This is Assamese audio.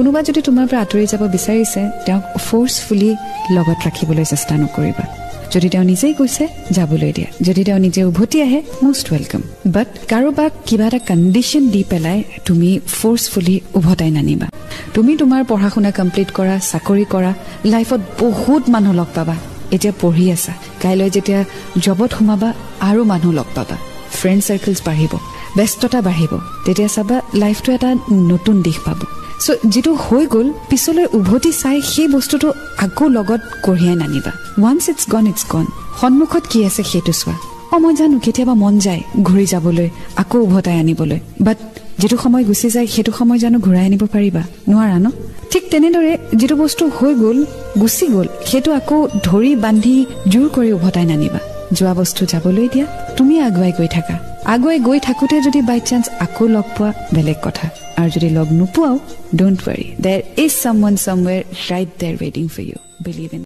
কোনোবা যদি তোমাৰ পৰা আঁতৰি যাব বিচাৰিছে তেওঁক ফোৰ্সফুলি লগত ৰাখিবলৈ চেষ্টা নকৰিবা যদি তেওঁ নিজেই কৈছে যাবলৈ দিয়া যদি তেওঁ নিজে উভতি আহে মোস্ট ওয়েলকাম বাট কাৰোবাক কিবা এটা কন্ডিশন দি পেলাই তুমি ফোৰ্সফুলি উভতাই নানিবা তুমি তোমাৰ পঢ়াশুনা কমপ্লিট কৰা চাকৰি কৰা লাইফত বহুত মানুহ লগ পাবা এতিয়া পঢ়ি আছা কাইলৈ যেতিয়া জবত সোমাবা আৰু মানুহ লগ পাবা ফ্ৰেন্ড সাৰ্কেলস বাঢ়িব ব্যস্ততা বাঢ়িব তেতিয়া চাবা লাইফটো এটা নতুন দিশ পাব সো যেটো হৈ গল পিছলৈ উভতি চাই সেই বস্তুটো আগো লগত কঢ়িয়াই নানিবা once it's gone সন্মুখত কি আছে হেতু সোৱা মই জানো কেতিয়াবা মন যায় ঘুৰি যাবলৈ আকৌ উভতাই আনিবলৈ বাট যেটো সময় গুছি যায় হেতু সময় জানো ঘুৰাই আনিব পাৰিবা নোৱাৰা ন ঠিক তেনেদৰে যেটো বস্তু হৈ গল গুছি গল হেতু আকৌ ধৰি বান্ধি জোৰ কৰি উভতাই নানিবা যোৱা বস্তু যাবলৈ দিয়া তুমি আগুৱাই গৈ থাকোতে যদি বাই চান্স আকৌ লগ পোৱা বেলেগ কথা আৰু যদি লগ নোপোৱাও don't worry there is someone somewhere right there waiting for you believe in